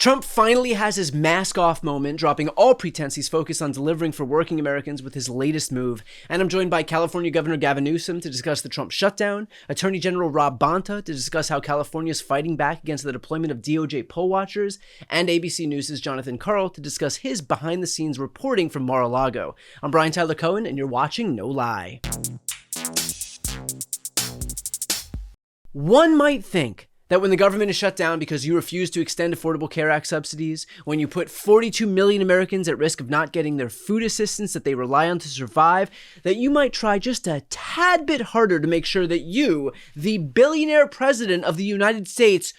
Trump finally has his mask off moment, dropping all pretense he's focused on delivering for working Americans with his latest move. And I'm joined by California Governor Gavin Newsom to discuss the Trump shutdown, Attorney General Rob Bonta to discuss how California is fighting back against the deployment of DOJ poll watchers, and ABC News' Jonathan Karl to discuss his behind-the-scenes reporting from Mar-a-Lago. I'm Brian Tyler Cohen, and you're watching No Lie. One might think that when the government is shut down because you refuse to extend Affordable Care Act subsidies, when you put 42 million Americans at risk of not getting their food assistance that they rely on to survive, that you might try just a tad bit harder to make sure that you, the billionaire president of the United States,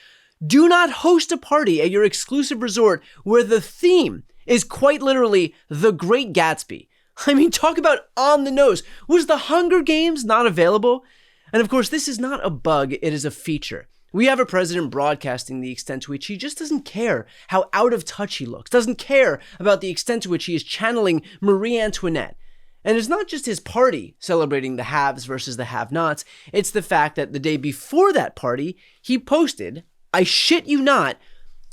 do not host a party at your exclusive resort where the theme is quite literally The Great Gatsby. I mean, talk about on the nose. Was the Hunger Games not available? And of course, this is not a bug, it is a feature. We have a president broadcasting the extent to which he just doesn't care how out of touch he looks, doesn't care about the extent to which he is channeling Marie Antoinette. And it's not just his party celebrating the haves versus the have-nots, it's the fact that the day before that party, he posted, I shit you not,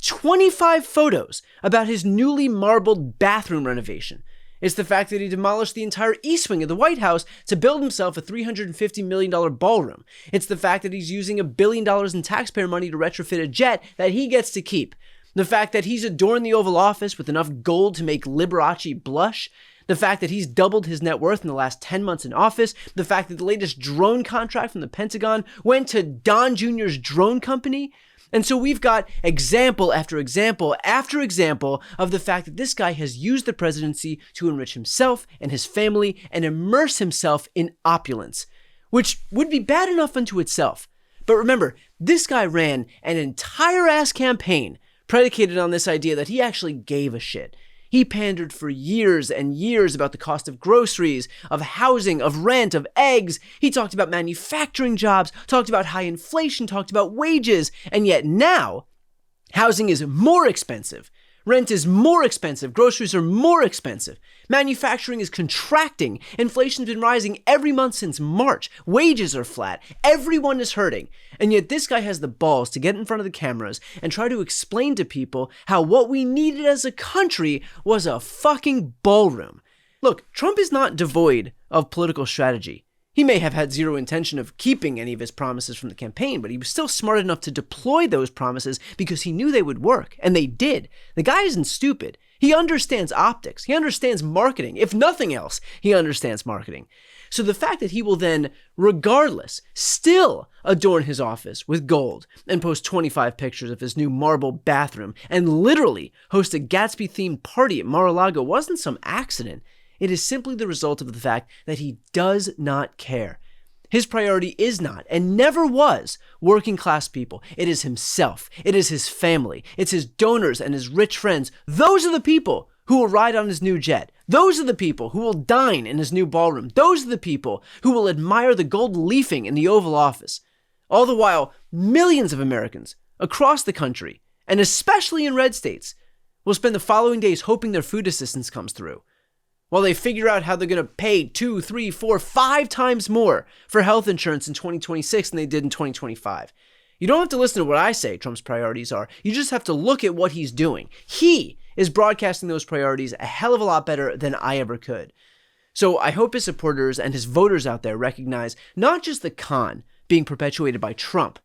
25 photos about his newly marbled bathroom renovation. It's the fact that he demolished the entire east wing of the White House to build himself a $350 million ballroom. It's the fact that he's using $1 billion in taxpayer money to retrofit a jet that he gets to keep. The fact that he's adorned the Oval Office with enough gold to make Liberace blush. The fact that he's doubled his net worth in the last 10 months in office. The fact that the latest drone contract from the Pentagon went to Don Jr.'s drone company. And so we've got example after example after example of the fact that this guy has used the presidency to enrich himself and his family and immerse himself in opulence, which would be bad enough unto itself. But remember, this guy ran an entire ass campaign predicated on this idea that he actually gave a shit. He pandered for years and years about the cost of groceries, of housing, of rent, of eggs. He talked about manufacturing jobs, talked about high inflation, talked about wages. And yet now, housing is more expensive. Rent is more expensive. Groceries are more expensive. Manufacturing is contracting. Inflation's been rising every month since March. Wages are flat. Everyone is hurting. And yet this guy has the balls to get in front of the cameras and try to explain to people how what we needed as a country was a fucking ballroom. Look, Trump is not devoid of political strategy. He may have had zero intention of keeping any of his promises from the campaign, but he was still smart enough to deploy those promises because he knew they would work, and they did. The guy isn't stupid. He understands optics. He understands marketing. If nothing else, he understands marketing. So the fact that he will then, regardless, still adorn his office with gold and post 25 pictures of his new marble bathroom and literally host a Gatsby-themed party at Mar-a-Lago wasn't some accident. It is simply the result of the fact that he does not care. His priority is not, and never was, working class people. It is himself. It is his family. It's his donors and his rich friends. Those are the people who will ride on his new jet. Those are the people who will dine in his new ballroom. Those are the people who will admire the gold leafing in the Oval Office. All the while, millions of Americans across the country, and especially in red states, will spend the following days hoping their food assistance comes through, while they figure out how they're going to pay 2, 3, 4, 5 times more for health insurance in 2026 than they did in 2025. You don't have to listen to what I say Trump's priorities are. You just have to look at what he's doing. He is broadcasting those priorities a hell of a lot better than I ever could. So I hope his supporters and his voters out there recognize not just the con being perpetuated by Trump,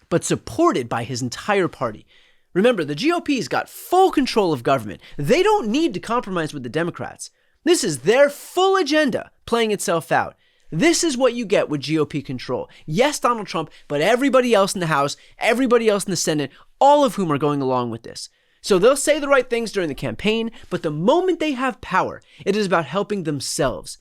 but supported by his entire party. Remember, the GOP's got full control of government. They don't need to compromise with the Democrats. This is their full agenda playing itself out. This is what you get with GOP control. Yes, Donald Trump, but everybody else in the House, everybody else in the Senate, all of whom are going along with this. So they'll say the right things during the campaign, but the moment they have power, it is about helping themselves.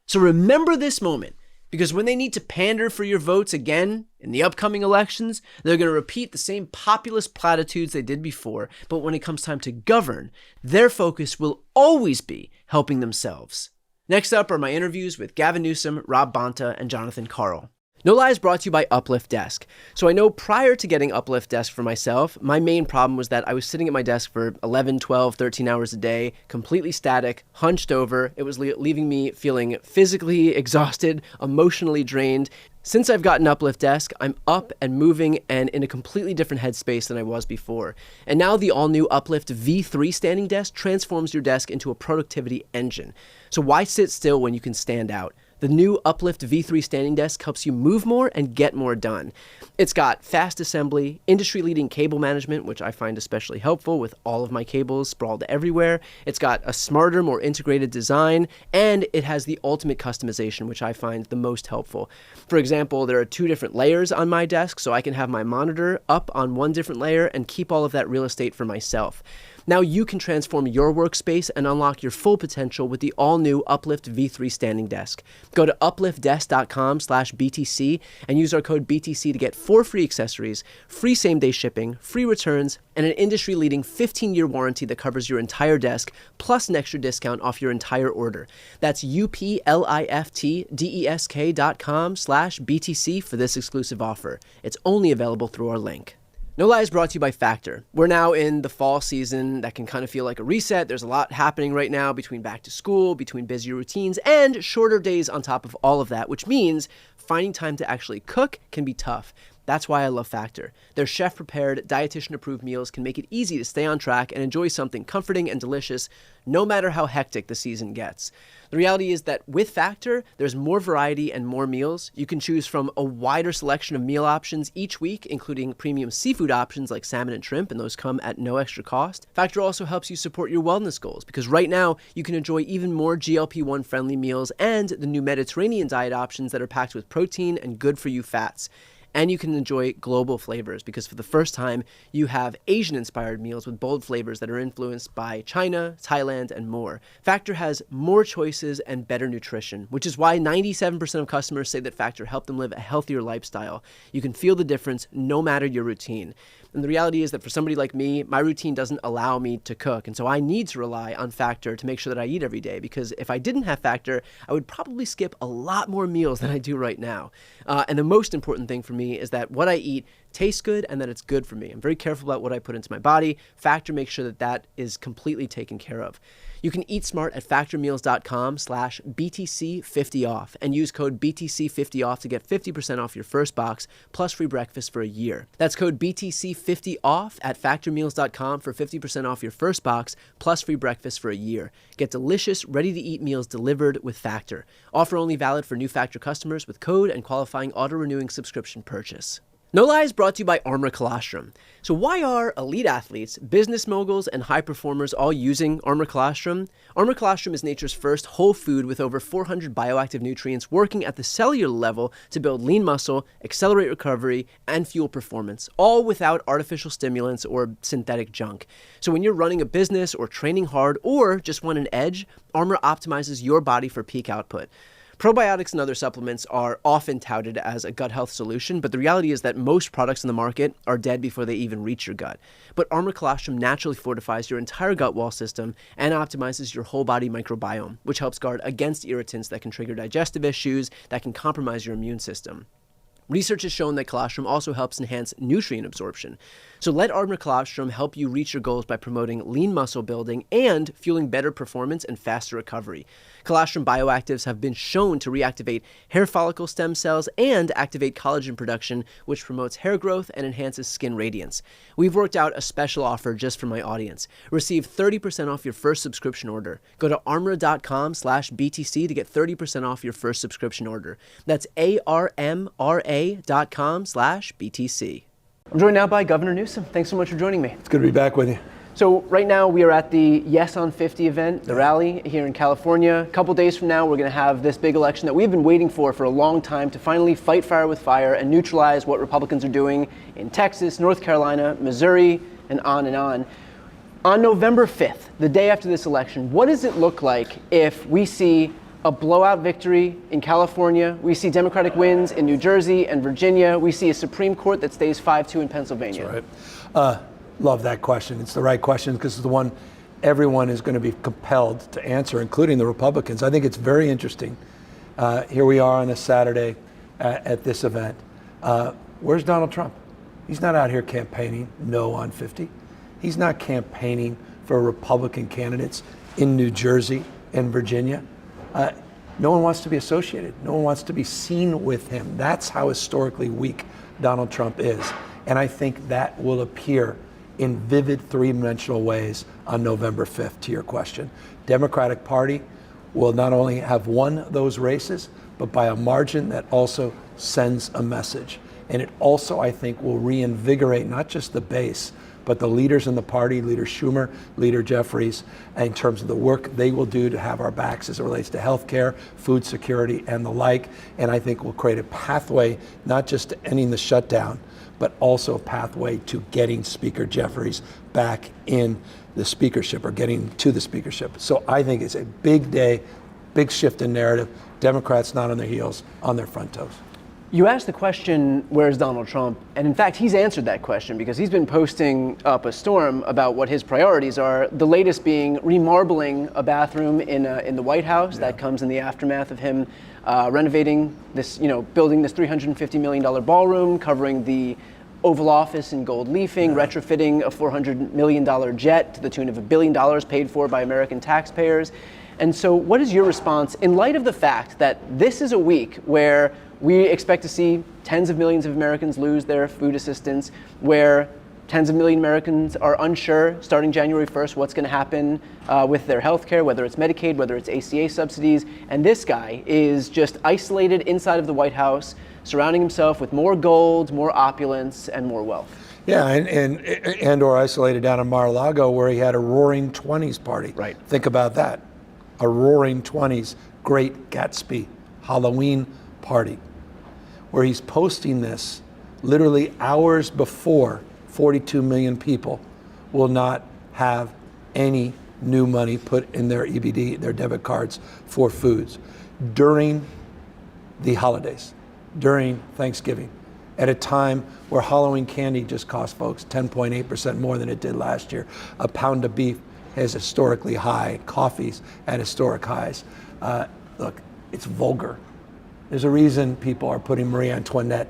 So remember this moment, because when they need to pander for your votes again in the upcoming elections, they're going to repeat the same populist platitudes they did before, but when it comes time to govern, their focus will always be helping themselves. Next up are my interviews with Gavin Newsom, Rob Bonta, and Jonathan Karl. No Lie is brought to you by Uplift Desk. So I know prior to getting Uplift Desk for myself, my main problem was that I was sitting at my desk for 11, 12, 13 hours a day, completely static, hunched over. It was leaving me feeling physically exhausted, emotionally drained. Since I've gotten Uplift Desk, I'm up and moving and in a completely different headspace than I was before. And now the all-new Uplift V3 standing desk transforms your desk into a productivity engine. So why sit still when you can stand out? The new Uplift V3 standing desk helps you move more and get more done. It's got fast assembly, industry-leading cable management, which I find especially helpful with all of my cables sprawled everywhere. It's got a smarter, more integrated design, and it has the ultimate customization, which I find the most helpful. For example, there are 2 different layers on my desk, so I can have my monitor up on one different layer and keep all of that real estate for myself. Now you can transform your workspace and unlock your full potential with the all-new Uplift V3 standing desk. Go to upliftdesk.com/BTC and use our code BTC to get 4 free accessories, free same-day shipping, free returns, and an industry-leading 15-year warranty that covers your entire desk, plus an extra discount off your entire order. That's upliftdesk.com/BTC for this exclusive offer. It's only available through our link. No Lie is brought to you by Factor. We're now in the fall season that can kind of feel like a reset. There's a lot happening right now between back to school, between busier routines, and shorter days on top of all of that, which means finding time to actually cook can be tough. That's why I love Factor. Their chef-prepared, dietitian-approved meals can make it easy to stay on track and enjoy something comforting and delicious, no matter how hectic the season gets. The reality is that with Factor, there's more variety and more meals. You can choose from a wider selection of meal options each week, including premium seafood options like salmon and shrimp, and those come at no extra cost. Factor also helps you support your wellness goals, because right now, you can enjoy even more GLP-1 friendly meals and the new Mediterranean diet options that are packed with protein and good-for-you fats. And you can enjoy global flavors because for the first time, you have Asian-inspired meals with bold flavors that are influenced by China, Thailand, and more. Factor has more choices and better nutrition, which is why 97% of customers say that Factor helped them live a healthier lifestyle. You can feel the difference no matter your routine. And the reality is that for somebody like me, my routine doesn't allow me to cook. And so I need to rely on Factor to make sure that I eat every day, because if I didn't have Factor, I would probably skip a lot more meals than I do right now. And the most important thing for me is that what I eat tastes good and that it's good for me. I'm very careful about what I put into my body. Factor makes sure that that is completely taken care of. You can eat smart at factormeals.com/BTC50off and use code BTC50off to get 50% off your first box plus free breakfast for a year. That's code BTC50off at factormeals.com for 50% off your first box plus free breakfast for a year. Get delicious, ready-to-eat meals delivered with Factor. Offer only valid for new Factor customers with code and qualifying auto-renewing subscription purchase. No Lie is brought to you by Armor Colostrum. So why are elite athletes, business moguls, and high performers all using Armor Colostrum? Armor Colostrum is nature's first whole food with over 400 bioactive nutrients working at the cellular level to build lean muscle, accelerate recovery, and fuel performance, all without artificial stimulants or synthetic junk. So when you're running a business or training hard or just want an edge, Armor optimizes your body for peak output. Probiotics and other supplements are often touted as a gut health solution, but the reality is that most products in the market are dead before they even reach your gut. But Armor Colostrum naturally fortifies your entire gut wall system and optimizes your whole body microbiome, which helps guard against irritants that can trigger digestive issues that can compromise your immune system. Research has shown that colostrum also helps enhance nutrient absorption. So let Armor Colostrum help you reach your goals by promoting lean muscle building and fueling better performance and faster recovery. Colostrum bioactives have been shown to reactivate hair follicle stem cells and activate collagen production, which promotes hair growth and enhances skin radiance. We've worked out a special offer just for my audience. Receive 30% off your first subscription order. Go to armor.com/BTC to get 30% off your first subscription order. That's armra.com/BTC. I'm joined now by Governor Newsom. Thanks so much for joining me. It's good to be back with you. So right now we are at the Yes on 50 event, the rally here in California. A couple days from now, we're going to have this big election that we've been waiting for a long time to finally fight fire with fire and neutralize what Republicans are doing in Texas, North Carolina, Missouri, and on and on. On November 5th, the day after this election, what does it look like if we see a blowout victory in California, we see Democratic wins in New Jersey and Virginia, we see a Supreme Court that stays 5-2 in Pennsylvania? That's right. Love that question. It's the right question because it's the one everyone is going to be compelled to answer, including the Republicans. I think it's very interesting. Here we are on a Saturday. at this event. Where's Donald Trump? He's not out here campaigning no on 50. He's not campaigning for Republican candidates in New Jersey and Virginia. No one wants to be associated. No one wants to be seen with him. That's how historically weak Donald Trump is. And I think that will appear in vivid three-dimensional ways on November 5th, to your question. Democratic Party will not only have won those races, but by a margin that also sends a message. And it also, I think, will reinvigorate not just the base, but the leaders in the party, Leader Schumer, Leader Jeffries, in terms of the work they will do to have our backs as it relates to healthcare, food security, and the like. And I think we'll create a pathway, not just to ending the shutdown, but also a pathway to getting Speaker Jeffries back in the speakership or getting to the speakership. So I think it's a big day, big shift in narrative. Democrats not on their heels, on their front toes. You asked the question, where's Donald Trump? And in fact, he's answered that question because he's been posting up a storm about what his priorities are. The latest being remarbling a bathroom in the White House. Yeah. That comes in the aftermath of him renovating this, building this $350 million ballroom, covering the Oval Office in gold leafing, retrofitting a $400 million jet to the tune of $1 billion paid for by American taxpayers. And so what is your response in light of the fact that this is a week where we expect to see tens of millions of Americans lose their food assistance, where tens of millions of Americans are unsure starting January 1st what's going to happen with their health care, whether it's Medicaid, whether it's ACA subsidies, and this guy is just isolated inside of the White House, surrounding himself with more gold, more opulence, and more wealth. Yeah, and or isolated down in Mar-a-Lago where he had a roaring 20s party. Right. Think about that. A roaring 20s, Great Gatsby, Halloween party, where he's posting this literally hours before 42 million people will not have any new money put in their EBD, their debit cards for foods during the holidays, during Thanksgiving, at a time where Halloween candy just cost folks 10.8% more than it did last year. A pound of beef is historically high, coffee's at historic highs. Look, it's vulgar. There's a reason people are putting Marie Antoinette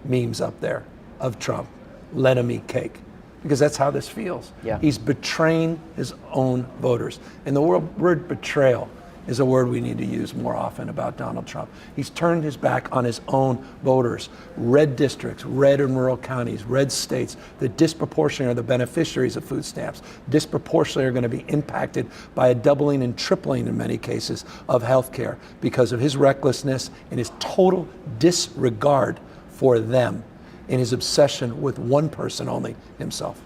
memes up there of Trump. Let him eat cake. Because that's how this feels. Yeah. He's betraying his own voters. And the word betrayal is a word we need to use more often about Donald Trump. He's turned his back on his own voters. Red districts, red and rural counties, red states that disproportionately are the beneficiaries of food stamps, disproportionately are going to be impacted by a doubling and tripling in many cases of health care because of his recklessness and his total disregard for them and his obsession with one person only, himself.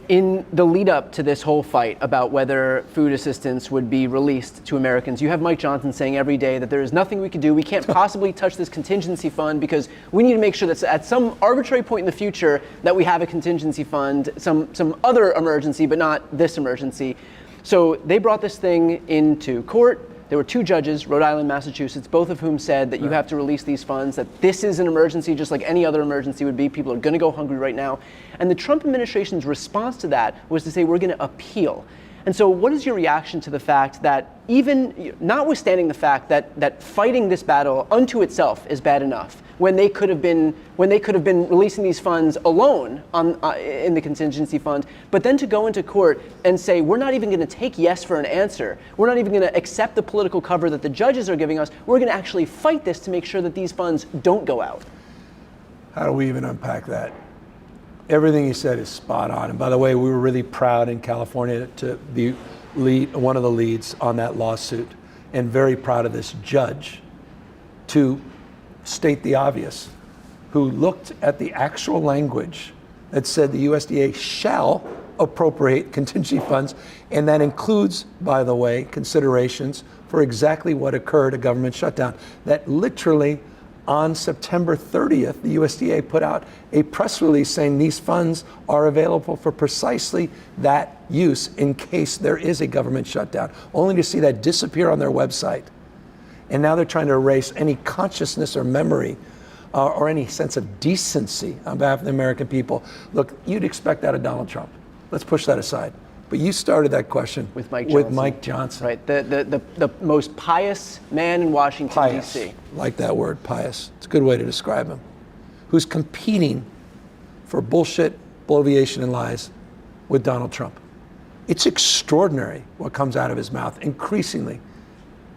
In the lead up to this whole fight about whether food assistance would be released to Americans, you have Mike Johnson saying every day that there is nothing we can do. We can't possibly touch this contingency fund because we need to make sure that at some arbitrary point in the future that we have a contingency fund, some other emergency, but not this emergency. So they brought this thing into court. There were two judges, Rhode Island, Massachusetts, both of whom said that you have to release these funds, that this is an emergency just like any other emergency would be. People are going to go hungry right now. And the Trump administration's response to that was to say, we're going to appeal. And so what is your reaction to the fact that even notwithstanding the fact that fighting this battle unto itself is bad enough, when they could have been releasing these funds alone in the contingency fund, but then to go into court and say we're not even going to take yes for an answer, we're not even going to accept the political cover that the judges are giving us, we're going to actually fight this to make sure that these funds don't go out. How do we even unpack that? Everything he said is spot on. And by the way, we were really proud in California to be one of the leads on that lawsuit, and very proud of this judge to state the obvious, who looked at the actual language that said the USDA shall appropriate contingency funds, and that includes, by the way, considerations for exactly what occurred, a government shutdown. That literally on September 30th, the USDA put out a press release saying these funds are available for precisely that use in case there is a government shutdown, only to see that disappear on their website. And now they're trying to erase any consciousness or memory or any sense of decency on behalf of the American people. Look, you'd expect that of Donald Trump. Let's push that aside. But you started that question with Mike Johnson. Right. The most pious man in Washington, D.C. Like that word, pious. It's a good way to describe him. Who's competing for bullshit, bloviation, and lies with Donald Trump. It's extraordinary what comes out of his mouth. Increasingly,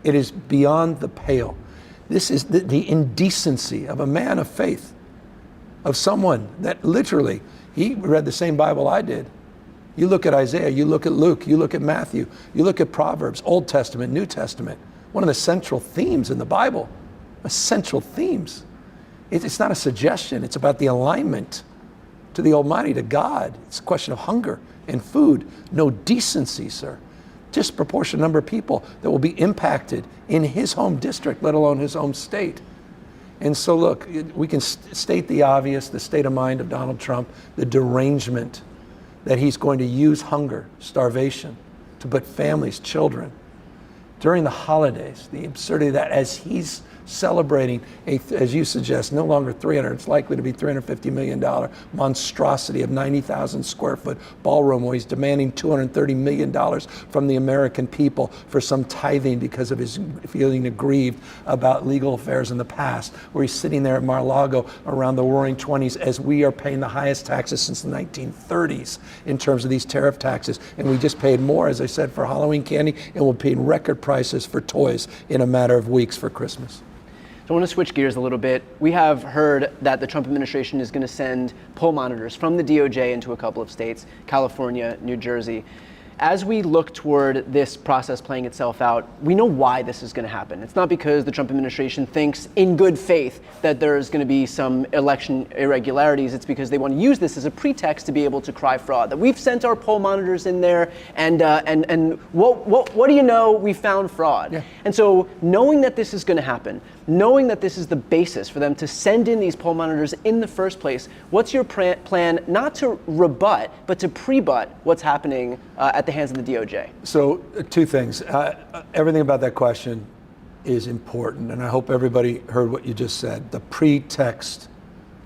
it is beyond the pale. This is the indecency of a man of faith, of someone that literally, he read the same Bible I did. You look at Isaiah, you look at Luke, you look at Matthew, you look at Proverbs, Old Testament, New Testament. One of the central themes in the Bible, essential themes. It's not a suggestion, it's about the alignment to the Almighty, to God. It's a question of hunger and food. No decency, sir. Disproportionate number of people that will be impacted in his home district, let alone his home state. And so look, we can state the obvious, the state of mind of Donald Trump, the derangement that he's going to use hunger, starvation, to put families, children, during the holidays, the absurdity of that as he's celebrating, as you suggest, no longer it's likely to be $350 million monstrosity of 90,000 square foot ballroom where he's demanding $230 million from the American people for some tithing because of his feeling aggrieved about legal affairs in the past, where he's sitting there at Mar-a-Lago around the roaring 20s as we are paying the highest taxes since the 1930s in terms of these tariff taxes. And we just paid more, as I said, for Halloween candy, and we're paying record prices for toys in a matter of weeks for Christmas. So I want to switch gears a little bit. We have heard that the Trump administration is going to send poll monitors from the DOJ into a couple of states, California, New Jersey. As we look toward this process playing itself out, we know why this is going to happen. It's not because the Trump administration thinks in good faith that there's going to be some election irregularities. It's because they want to use this as a pretext to be able to cry fraud. That we've sent our poll monitors in there, and what do you know? We found fraud. Yeah. And so, knowing that this is going to happen, knowing that this is the basis for them to send in these poll monitors in the first place, what's your plan not to rebut, but to pre-but what's happening at the hands of the DOJ? So, two things. Everything about that question is important, and I hope everybody heard what you just said. The pretext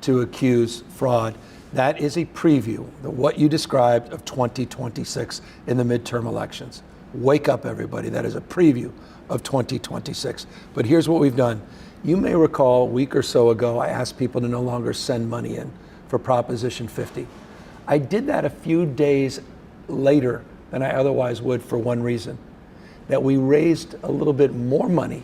to accuse fraud, that is a preview, what you described of 2026 in the midterm elections. Wake up, everybody. That is a preview of 2026. But here's what we've done. You may recall a week or so ago, I asked people to no longer send money in for Proposition 50. I did that a few days later than I otherwise would for one reason, that we raised a little bit more money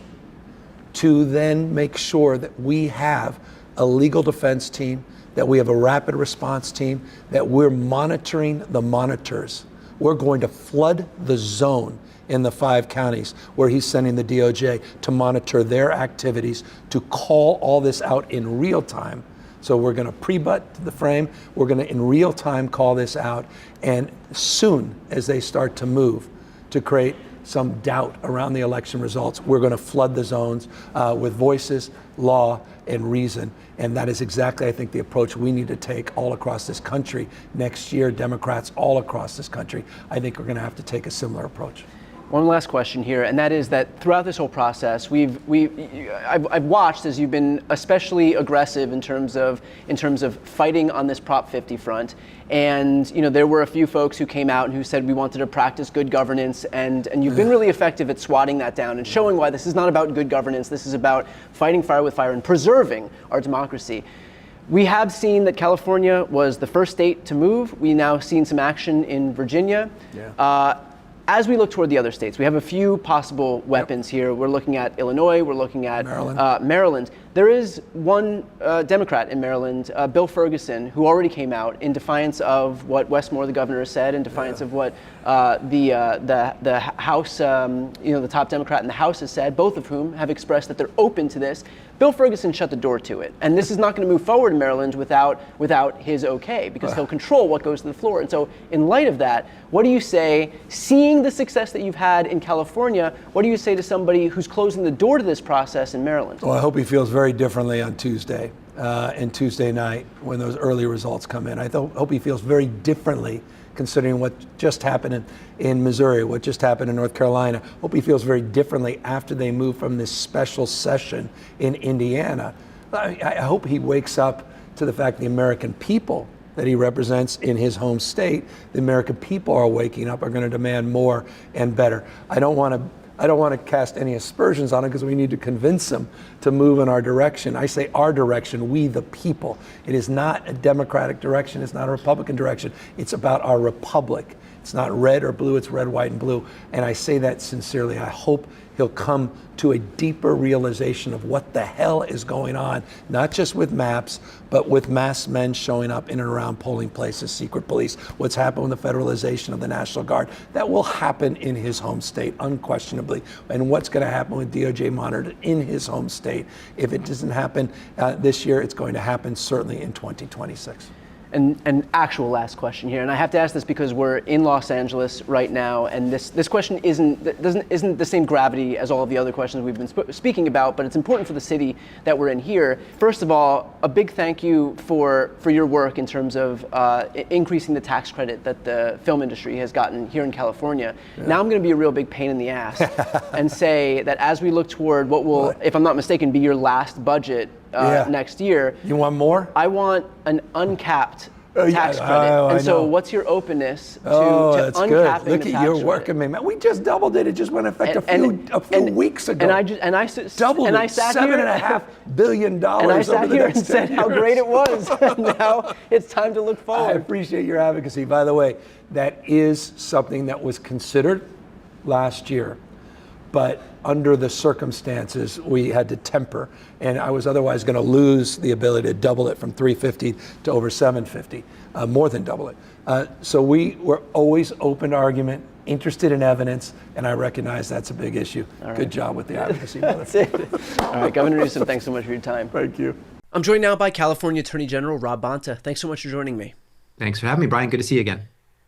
to then make sure that we have a legal defense team, that we have a rapid response team, that we're monitoring the monitors. We're going to flood the zone in the 5 counties where he's sending the DOJ to monitor their activities, to call all this out in real time. So we're going to pre-butt the frame. We're going to in real time call this out. And soon as they start to move to create some doubt around the election results, we're going to flood the zones with voices, law, and reason. And that is exactly, I think, the approach we need to take all across this country. Next year, Democrats all across this country, I think, are going to have to take a similar approach. One last question here, and that is that throughout this whole process, I've watched as you've been especially aggressive in terms of fighting on this Prop 50 front. And there were a few folks who came out and who said we wanted to practice good governance, and you've been really effective at swatting that down and showing why this is not about good governance. This is about fighting fire with fire and preserving our democracy. We have seen that California was the first state to move. We now seen some action in Virginia. Yeah. As we look toward the other states, we have a few possible weapons here. We're looking at Illinois, we're looking at Maryland. There is one Democrat in Maryland, Bill Ferguson, who already came out in defiance of what Wes Moore, the governor, said, in defiance of what the House, the top Democrat in the House has said, both of whom have expressed that they're open to this. Bill Ferguson shut the door to it. And this is not going to move forward in Maryland without his okay, because he'll control what goes to the floor. And so in light of that, what do you say, seeing the success that you've had in California, what do you say to somebody who's closing the door to this process in Maryland? Well, I hope he feels very differently on Tuesday and Tuesday night when those early results come in. I hope he feels very differently considering what just happened in Missouri, what just happened in North Carolina. Hope he feels very differently after they move from this special session in Indiana. I hope he wakes up to the fact the American people that he represents in his home state, the American people are waking up, are going to demand more and better. I don't want to cast any aspersions on it because we need to convince them to move in our direction. I say our direction, we the people. It is not a Democratic direction. It's not a Republican direction. It's about our republic. It's not red or blue. It's red, white, and blue. And I say that sincerely. I hope he'll come to a deeper realization of what the hell is going on, not just with maps, but with masked men showing up in and around polling places, secret police, what's happened with the federalization of the National Guard. That will happen in his home state, unquestionably. And what's going to happen with DOJ monitored in his home state. If it doesn't happen this year, it's going to happen certainly in 2026. An actual last question here, and I have to ask this because we're in Los Angeles right now, and this question isn't the same gravity as all of the other questions we've been speaking about, but it's important for the city that we're in here. First of all, a big thank you for your work in terms of increasing the tax credit that the film industry has gotten here in California. Yeah. Now I'm going to be a real big pain in the ass and say that as we look toward what will, if I'm not mistaken, be your last budget next year. You want more? I want an uncapped tax credit. So what's your openness to uncapping good. the tax Look at your credit? work, man. We just doubled it. It just went into effect a few weeks ago. And I doubled it. I sat $7.5 billion. And I sat here and said how great it was. Now it's time to look forward. I appreciate your advocacy. By the way, that is something that was considered last year, but under the circumstances, we had to temper, and I was otherwise going to lose the ability to double it from 350 to over 750, more than double it. So we were always open to argument, interested in evidence, and I recognize that's a big issue. Right. Good job with the advocacy, brother. That's it. All right, Governor Newsom, thanks so much for your time. Thank you. I'm joined now by California Attorney General Rob Bonta. Thanks so much for joining me. Thanks for having me, Brian. Good to see you again.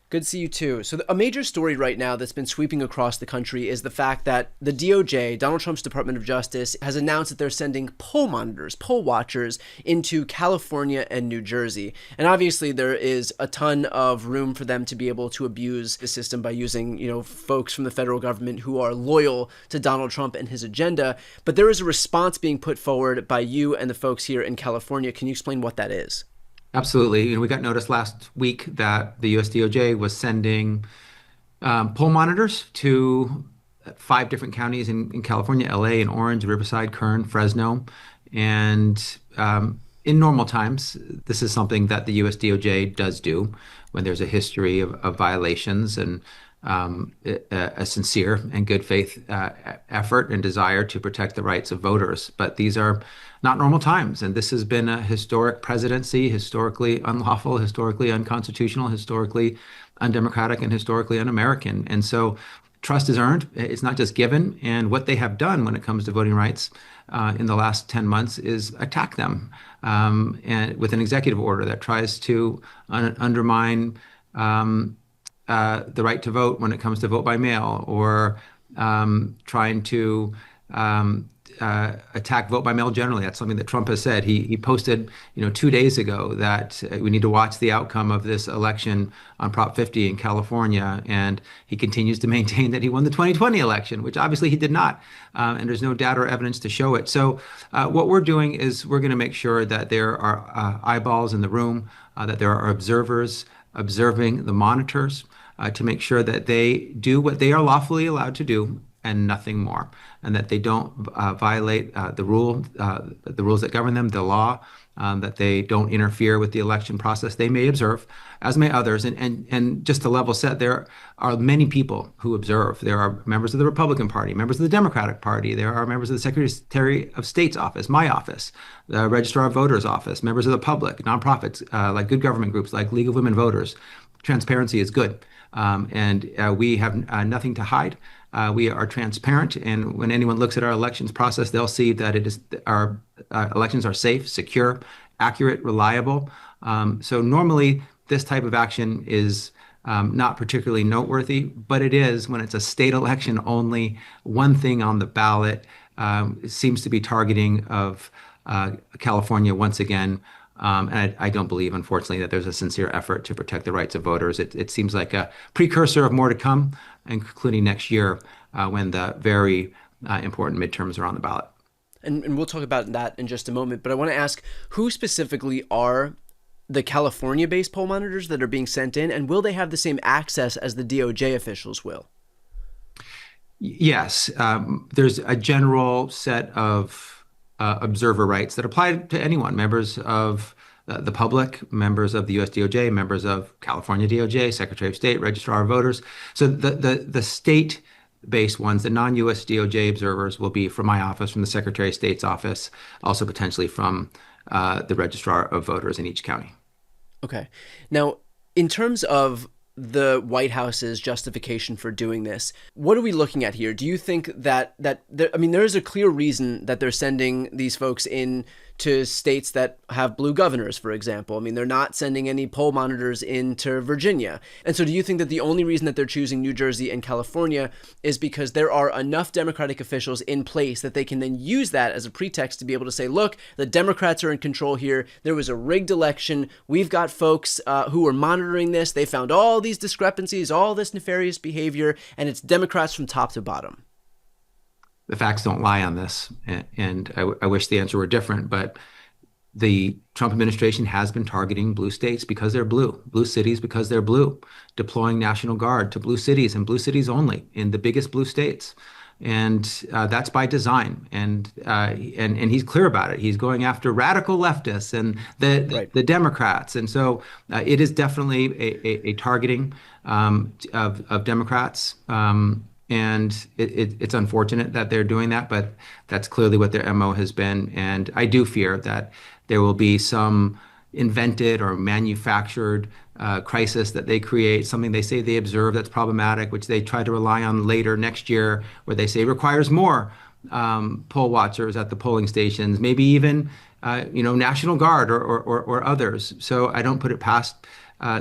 Good to see you too. So a major story right now that's been sweeping across the country is the fact that the DOJ, Donald Trump's Department of Justice, has announced that they're sending poll monitors, poll watchers into California and New Jersey. And obviously there is a ton of room for them to be able to abuse the system by using, folks from the federal government who are loyal to Donald Trump and his agenda. But there is a response being put forward by you and the folks here in California. Can you explain what that is? Absolutely. We got notice last week that the US DOJ was sending poll monitors to 5 different counties in California: LA and Orange, Riverside, Kern, Fresno. And in normal times, this is something that the US DOJ does do when there's a history of violations and a sincere and good faith effort and desire to protect the rights of voters. But these are not normal times. And this has been a historic presidency, historically unlawful, historically unconstitutional, historically undemocratic, and historically un-American. And so trust is earned. It's not just given. And what they have done when it comes to voting rights in the last 10 months is attack them and with an executive order that tries to undermine the right to vote when it comes to vote by mail, or trying to attack vote by mail generally. That's something that Trump has said. He posted, 2 days ago that we need to watch the outcome of this election on Prop 50 in California, and he continues to maintain that he won the 2020 election, which obviously he did not, and there's no data or evidence to show it. So what we're doing is we're going to make sure that there are eyeballs in the room, that there are observers observing the monitors, to make sure that they do what they are lawfully allowed to do and nothing more, and that they don't violate the rules that govern them, the law, that they don't interfere with the election process. They may observe, as may others. And just to level set, there are many people who observe. There are members of the Republican Party, members of the Democratic Party. There are members of the Secretary of State's office, my office, the Registrar of Voters office, members of the public, nonprofits, like good government groups, like League of Women Voters. Transparency is good. And we have nothing to hide. We are transparent, and when anyone looks at our elections process, they'll see that our elections are safe, secure, accurate, reliable. So normally, this type of action is not particularly noteworthy, but it is when it's a state election only. One thing on the ballot seems to be targeting of California once again. And I don't believe, unfortunately, that there's a sincere effort to protect the rights of voters. It seems like a precursor of more to come, including next year when the very important midterms are on the ballot. And we'll talk about that in just a moment. But I want to ask, who specifically are the California-based poll monitors that are being sent in, and will they have the same access as the DOJ officials will? Yes, there's a general set of observer rights that apply to anyone, members of the public, members of the US DOJ, members of California DOJ, Secretary of State, Registrar of Voters. So the state-based ones, the non-US DOJ observers, will be from my office, from the Secretary of State's office, also potentially from the Registrar of Voters in each county. Okay. Now, in terms of the White House's justification for doing this, what are we looking at here? Do you think that there is a clear reason that they're sending these folks in to states that have blue governors, for example? I mean, they're not sending any poll monitors into Virginia. And so do you think that the only reason that they're choosing New Jersey and California is because there are enough Democratic officials in place that they can then use that as a pretext to be able to say, look, the Democrats are in control here. There was a rigged election. We've got folks who are monitoring this. They found all these discrepancies, all this nefarious behavior, and it's Democrats from top to bottom. The facts don't lie on this, and I wish the answer were different, but the Trump administration has been targeting blue states because they're blue cities because they're blue, deploying National Guard to blue cities and blue cities only in the biggest blue states. And that's by design. And he's clear about it. He's going after radical leftists and the Democrats. And so it is definitely a targeting of Democrats. And it's unfortunate that they're doing that, but that's clearly what their MO has been. And I do fear that there will be some invented or manufactured crisis that they create, something they say they observe that's problematic, which they try to rely on later next year, where they say requires more poll watchers at the polling stations, maybe even National Guard or others. So I don't put it past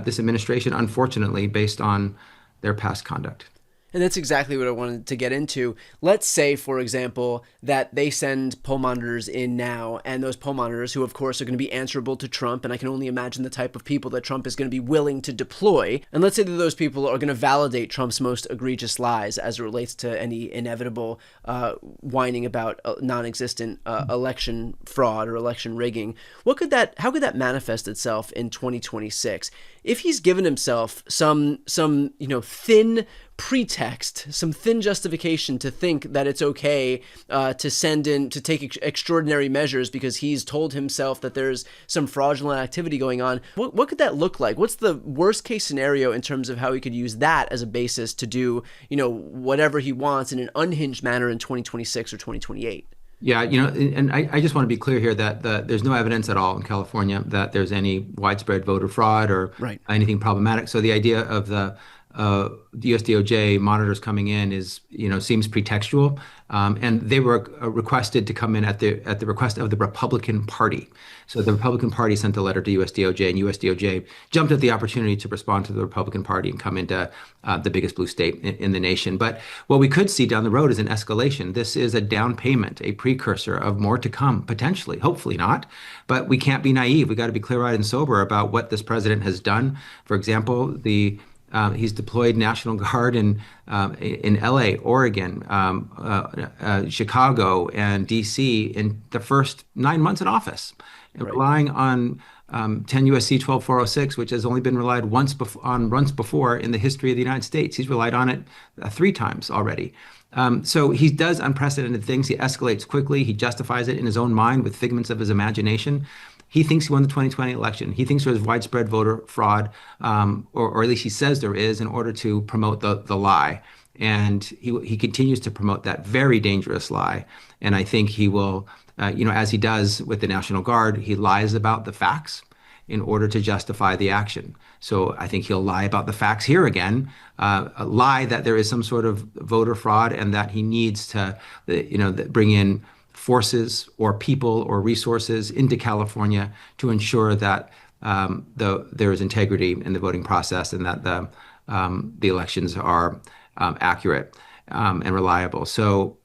this administration, unfortunately, based on their past conduct. And that's exactly what I wanted to get into. Let's say, for example, that they send poll monitors in now, and those poll monitors, who of course are going to be answerable to Trump, and I can only imagine the type of people that Trump is going to be willing to deploy. And let's say that those people are going to validate Trump's most egregious lies as it relates to any inevitable whining about non-existent election fraud or election rigging. How could that manifest itself in 2026? If he's given himself some thin pretext, some thin justification to think that it's okay to take extraordinary measures because he's told himself that there's some fraudulent activity going on, what could that look like? What's the worst case scenario in terms of how he could use that as a basis to do, whatever he wants in an unhinged manner in 2026 or 2028? Yeah, and I just want to be clear here that there's no evidence at all in California that there's any widespread voter fraud or anything problematic. So the idea of the US DOJ monitors coming in seems pretextual, and they were requested to come in at the request of the Republican Party. So the Republican Party sent a letter to US DOJ, and US DOJ jumped at the opportunity to respond to the Republican Party and come into the biggest blue state in the nation. But what we could see down the road is an escalation. This is a down payment, a precursor of more to come, potentially, hopefully not. But we can't be naive. We got to be clear-eyed and sober about what this president has done. For example, he's deployed National Guard in LA, Oregon, Chicago, and DC in the first 9 months in office, relying on 10 U.S.C. 12406, which has only been relied once before in the history of the United States. He's relied on it 3 times already. So he does unprecedented things. He escalates quickly. He justifies it in his own mind with figments of his imagination. He thinks he won the 2020 election. He thinks there's widespread voter fraud, or at least he says there is, in order to promote the lie. And he continues to promote that very dangerous lie. And I think he will, as he does with the National Guard, he lies about the facts in order to justify the action. So I think he'll lie about the facts here again, lie that there is some sort of voter fraud and that he needs to, bring in forces or people or resources into California to ensure that there is integrity in the voting process and that the elections are accurate and reliable. So,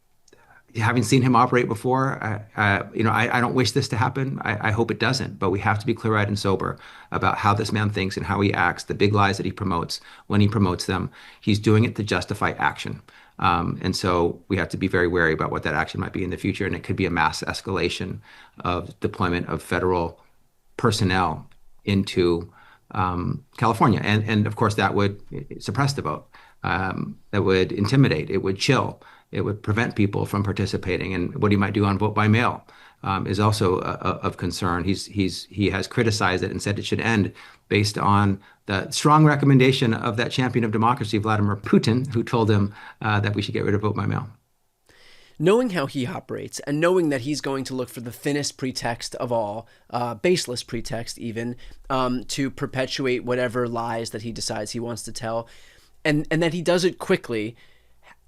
having seen him operate before, I don't wish this to happen. I hope it doesn't. But we have to be clear-eyed and sober about how this man thinks and how he acts, the big lies that he promotes when he promotes them. He's doing it to justify action. And so we have to be very wary about what that action might be in the future. And it could be a mass escalation of deployment of federal personnel into California. And of course, that would suppress the vote. That would intimidate. It would chill. It would prevent people from participating. And what he might do on vote by mail is also of concern. He has criticized it and said it should end based on the strong recommendation of that champion of democracy, Vladimir Putin, who told him that we should get rid of vote by mail. Knowing how he operates and knowing that he's going to look for the thinnest pretext of all, baseless pretext even, to perpetuate whatever lies that he decides he wants to tell, and that he does it quickly,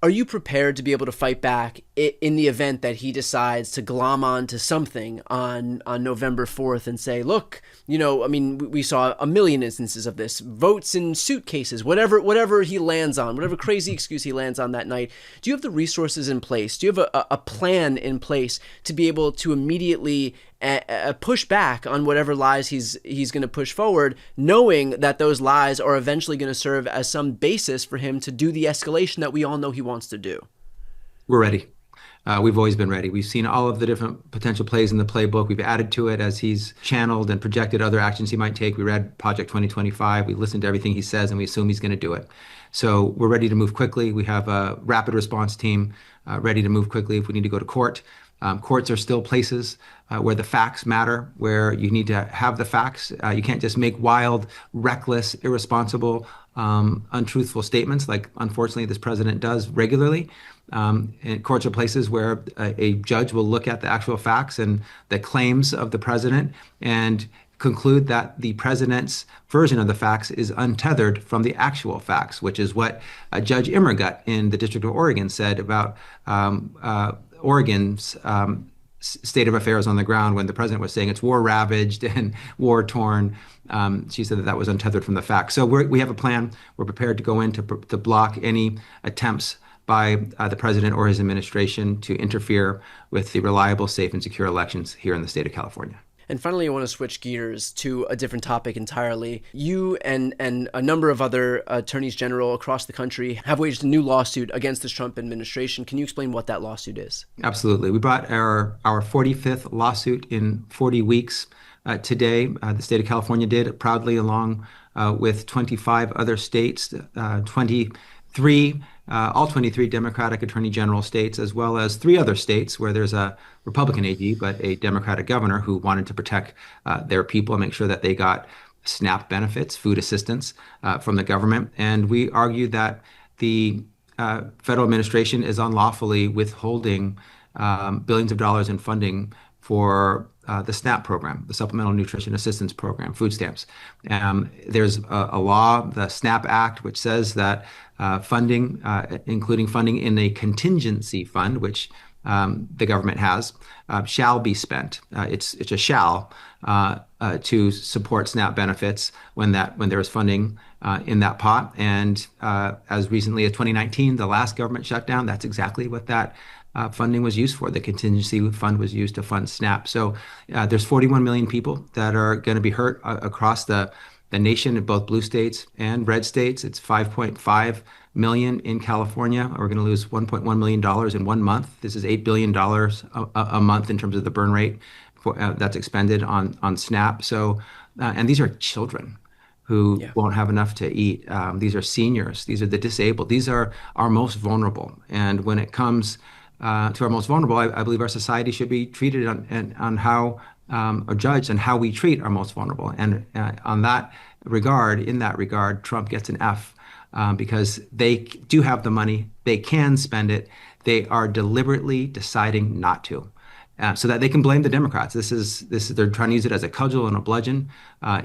are you prepared to be able to fight back in the event that he decides to glom on to something on November 4th and say, look, we saw a million instances of this, votes in suitcases, whatever he lands on, whatever crazy excuse he lands on that night. Do you have the resources in place? Do you have a plan in place to be able to immediately push back on whatever lies he's going to push forward, knowing that those lies are eventually going to serve as some basis for him to do the escalation that we all know he wants to do? We're ready. We've always been ready. We've seen all of the different potential plays in the playbook. We've added to it as he's channeled and projected other actions he might take. We read Project 2025. We listened to everything he says, and we assume he's going to do it. So we're ready to move quickly. We have a rapid response team ready to move quickly if we need to go to court. Courts are still places where the facts matter, where you need to have the facts. You can't just make wild, reckless, irresponsible, untruthful statements like, unfortunately, this president does regularly. And courts are places where a judge will look at the actual facts and the claims of the president and conclude that the president's version of the facts is untethered from the actual facts, which is what Judge Immergut in the District of Oregon said about Oregon's state of affairs on the ground when the president was saying it's war ravaged and war torn. She said that was untethered from the facts. So we have a plan. We're prepared to go in to block any attempts by the president or his administration to interfere with the reliable, safe, and secure elections here in the state of California. And finally, I want to switch gears to a different topic entirely. You and a number of other attorneys general across the country have waged a new lawsuit against this Trump administration. Can you explain what that lawsuit is? Absolutely. We brought our 45th lawsuit in 40 weeks today. The state of California did proudly, along with 25 other states, 23 all 23 Democratic Attorney General states, as well as 3 other states where there's a Republican AG, but a Democratic governor who wanted to protect their people and make sure that they got SNAP benefits, food assistance from the government. And we argued that the federal administration is unlawfully withholding billions of dollars in funding for the SNAP program, the Supplemental Nutrition Assistance Program, food stamps. There's a law, the SNAP Act, which says that funding, including funding in a contingency fund, which the government has, shall be spent. It's a shall to support SNAP benefits when there is funding in that pot. And as recently as 2019, the last government shutdown, that's exactly what that funding was used for. The contingency fund was used to fund SNAP. So there's 41 million people that are going to be hurt across the nation in both blue states and red states. It's 5.5 million in California. We're going to lose $1.1 million in 1 month. This is $8 billion a month in terms of the burn rate that's expended on SNAP. So, and these are children who won't have enough to eat. These are seniors. These are the disabled. These are our most vulnerable. And when it comes to our most vulnerable, I believe our society should be treated on how, or judged on how we treat our most vulnerable. And in that regard, Trump gets an F because they do have the money, they can spend it, they are deliberately deciding not to. So that they can blame the Democrats. They're trying to use it as a cudgel and a bludgeon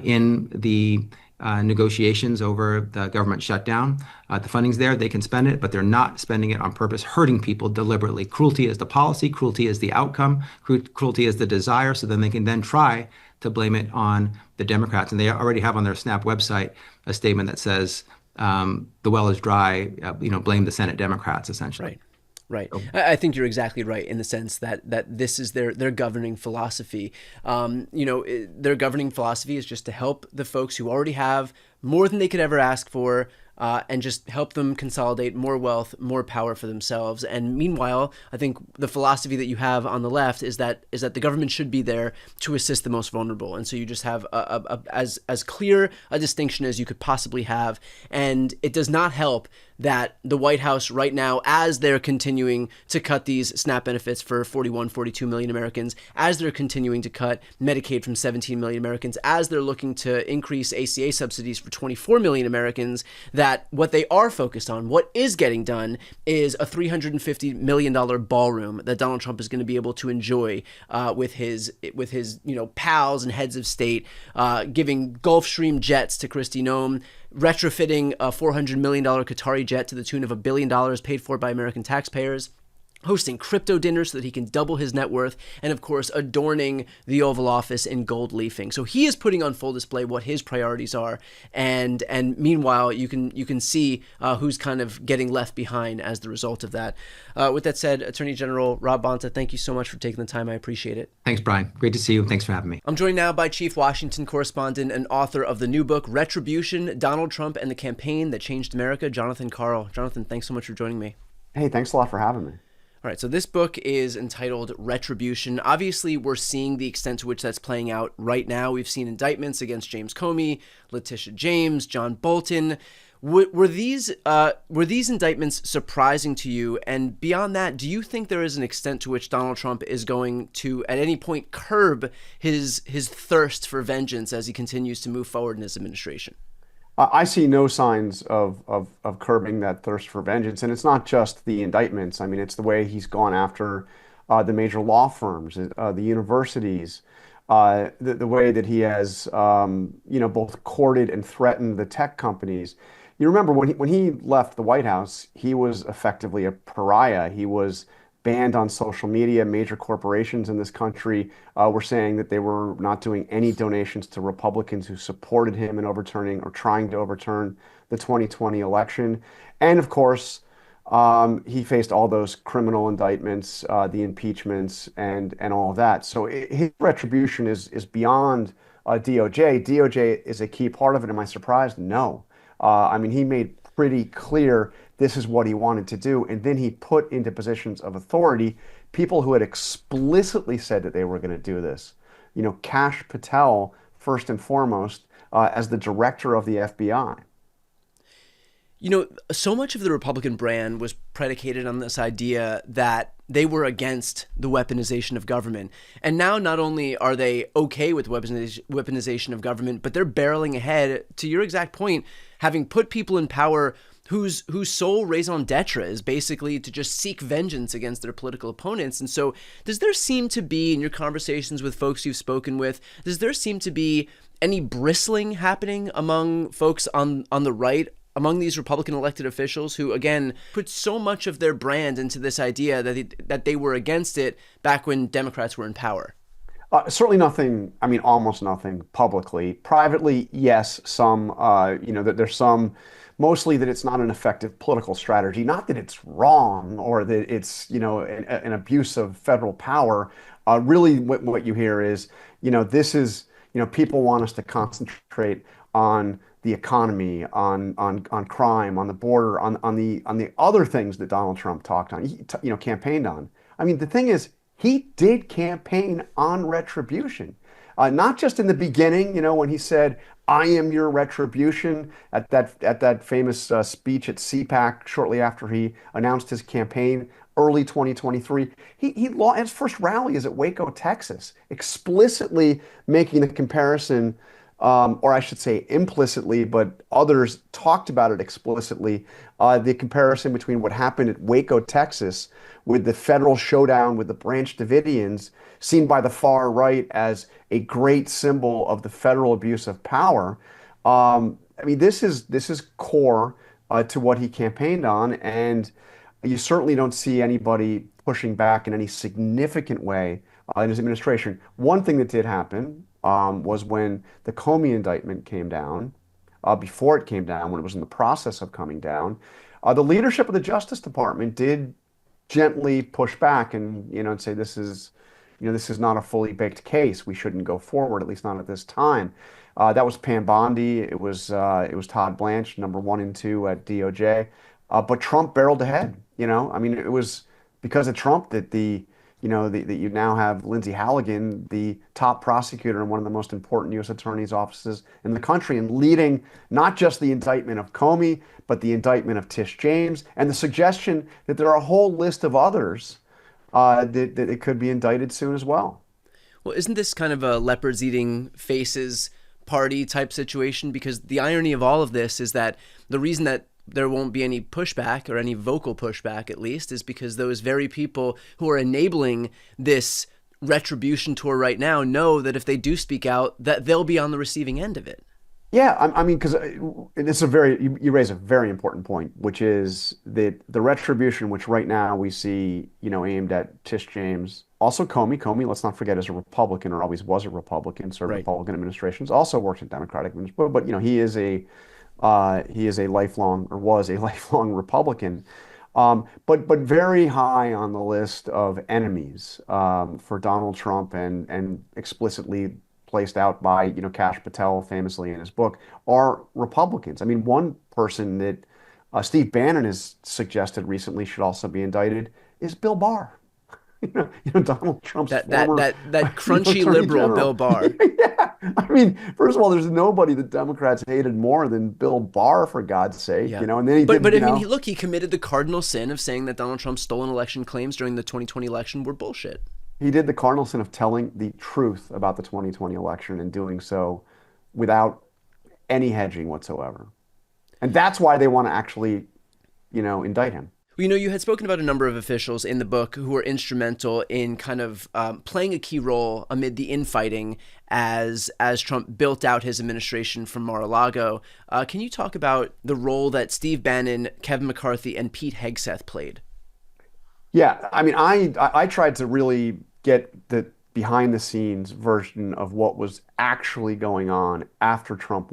in the negotiations over the government shutdown. The funding's there, they can spend it, but they're not spending it on purpose, hurting people deliberately. Cruelty is the policy, cruelty is the outcome, cruelty is the desire, so then they can then try to blame it on the Democrats. And they already have on their SNAP website a statement that says, the well is dry, blame the Senate Democrats, essentially. Right. I think you're exactly right in the sense that this is their governing philosophy. Their governing philosophy is just to help the folks who already have more than they could ever ask for, and just help them consolidate more wealth, more power for themselves. And meanwhile, I think the philosophy that you have on the left is that the government should be there to assist the most vulnerable. And so you just have as clear a distinction as you could possibly have. And it does not help that the White House right now, as they're continuing to cut these SNAP benefits for 41, 42 million Americans, as they're continuing to cut Medicaid from 17 million Americans, as they're looking to increase ACA subsidies for 24 million Americans, that what they are focused on, what is getting done, is a $350 million ballroom that Donald Trump is going to be able to enjoy with his pals and heads of state, giving Gulfstream jets to Kristi Noem, retrofitting a $400 million Qatari jet to the tune of $1 billion paid for by American taxpayers, hosting crypto dinners so that he can double his net worth, and of course adorning the Oval Office in gold leafing. So he is putting on full display what his priorities are, and meanwhile you can see who's kind of getting left behind as the result of that. With that said, Attorney General Rob Bonta, thank you so much for taking the time. I appreciate it. Thanks, Brian. Great to see you. Thanks for having me. I'm joined now by Chief Washington Correspondent and author of the new book, Retribution, Donald Trump and the Campaign That Changed America, Jonathan Karl. Jonathan, thanks so much for joining me. Hey, thanks a lot for having me. All right, so this book is entitled Retribution. Obviously, we're seeing the extent to which that's playing out right now. We've seen indictments against James Comey, Letitia James, John Bolton. Were these indictments surprising to you? And beyond that, do you think there is an extent to which Donald Trump is going to, at any point, curb his thirst for vengeance as he continues to move forward in his administration? I see no signs of curbing that thirst for vengeance. And it's not just the indictments. I mean, it's the way he's gone after the major law firms, the universities, the way that he has, both courted and threatened the tech companies. You remember when he left the White House, he was effectively a pariah. He was banned on social media. Major corporations in this country were saying that they were not doing any donations to Republicans who supported him in overturning or trying to overturn the 2020 election. And of course, he faced all those criminal indictments, the impeachments, and all of that. So his retribution is beyond DOJ. DOJ is a key part of it. Am I surprised? No. I mean, he made pretty clear this is what he wanted to do. And then he put into positions of authority people who had explicitly said that they were going to do this. Kash Patel, first and foremost, as the director of the FBI. So much of the Republican brand was predicated on this idea that they were against the weaponization of government. And now not only are they okay with weaponization of government, but they're barreling ahead, to your exact point, having put people in power whose sole raison d'etre is basically to just seek vengeance against their political opponents. And so does there seem to be, in your conversations with folks you've spoken with, does there seem to be any bristling happening among folks on the right, among these Republican elected officials who, again, put so much of their brand into this idea that they were against it back when Democrats were in power? Certainly nothing, almost nothing publicly. Privately, yes, some, that there's some, mostly that it's not an effective political strategy. Not that it's wrong or that it's, an abuse of federal power. Really what you hear is, this is, people want us to concentrate on the economy, on crime, on the border, on the other things that Donald Trump talked on, campaigned on. I mean, the thing is, he did campaign on retribution, not just in the beginning, when he said, "I am your retribution" at that famous speech at CPAC shortly after he announced his campaign, early 2023. His first rally is at Waco, Texas, explicitly making the comparison. Or I should say implicitly, but others talked about it explicitly, the comparison between what happened at Waco, Texas, with the federal showdown with the Branch Davidians, seen by the far right as a great symbol of the federal abuse of power. This is core to what he campaigned on, and you certainly don't see anybody pushing back in any significant way in his administration. One thing that did happen was when the Comey indictment came down, before it came down, when it was in the process of coming down, the leadership of the Justice Department did gently push back and say this is not a fully baked case. We shouldn't go forward, at least not at this time. That was Pam Bondi. It was Todd Blanche, number one and two at DOJ. But Trump barreled ahead. I mean, it was because of Trump that that you now have Lindsay Halligan, the top prosecutor in one of the most important U.S. attorney's offices in the country, and leading not just the indictment of Comey, but the indictment of Tish James, and the suggestion that there are a whole list of others that it could be indicted soon as well. Well, isn't this kind of a leopards eating faces party type situation? Because the irony of all of this is that the reason that there won't be any pushback, or any vocal pushback at least, is because those very people who are enabling this retribution tour right now know that if they do speak out, that they'll be on the receiving end of it. Yeah, I mean, because you raise a very important point, which is that the retribution, which right now we see, aimed at Tish James, also Comey. Comey, let's not forget, is a Republican, or always was a Republican, served Right. Republican administrations, also worked in Democratic administrations, but he is a lifelong, or was a lifelong Republican, but very high on the list of enemies for Donald Trump, and explicitly placed out by Kash Patel famously in his book, are Republicans. I mean, one person that Steve Bannon has suggested recently should also be indicted is Bill Barr. Donald Trump's That former that crunchy Attorney liberal General. Bill Barr. Yeah, I mean, first of all, there's nobody that Democrats hated more than Bill Barr, for God's sake. Yeah. And then he but did, I mean, look, he committed the cardinal sin of saying that Donald Trump's stolen election claims during the 2020 election were bullshit. he did the cardinal sin of telling the truth about the 2020 election, and doing so without any hedging whatsoever. And that's why they want to actually, indict him. Well, you had spoken about a number of officials in the book who were instrumental in kind of playing a key role amid the infighting as Trump built out his administration from Mar-a-Lago. Can you talk about the role that Steve Bannon, Kevin McCarthy, and Pete Hegseth played? Yeah, I mean, I tried to really get the behind the scenes version of what was actually going on after Trump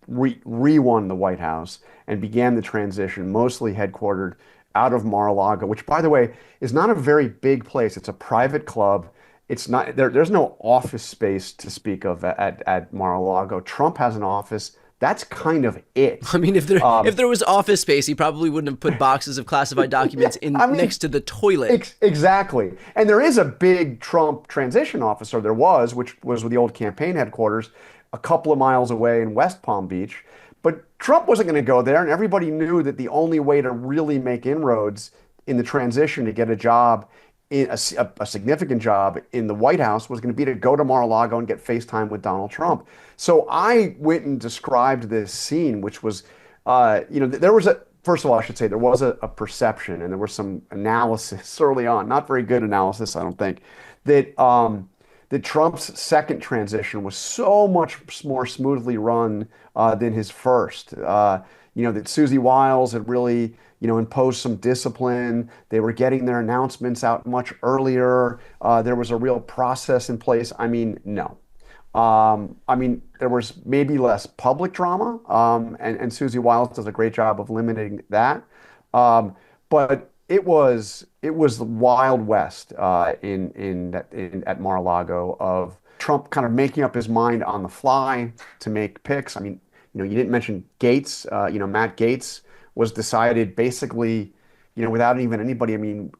re-won the White House and began the transition, mostly headquartered out of Mar-a-Lago, which, by the way, is not a very big place. It's a private club. It's not there's no office space to speak of at Mar-a-Lago. Trump has an office. That's kind of it. I mean, if there was office space, he probably wouldn't have put boxes of classified documents next to the toilet. Exactly. And there is a big Trump transition office, or there was, which was with the old campaign headquarters a couple of miles away in West Palm Beach. But Trump wasn't going to go there, and everybody knew that the only way to really make inroads in the transition to get a job, a significant job in the White House, was going to be to go to Mar-a-Lago and get FaceTime with Donald Trump. So I went and described this scene, which was, there was first of all, I should say, there was a perception, and there was some analysis early on, not very good analysis, I don't think, that Trump's second transition was so much more smoothly run than his first. That Susie Wiles had really, imposed some discipline. They were getting their announcements out much earlier. There was a real process in place. I mean, no. There was maybe less public drama, and Susie Wiles does a great job of limiting that. But it was the Wild West at Mar-a-Lago, of Trump kind of making up his mind on the fly to make picks. I mean, you didn't mention Gates. Matt Gates was decided basically, without even anybody,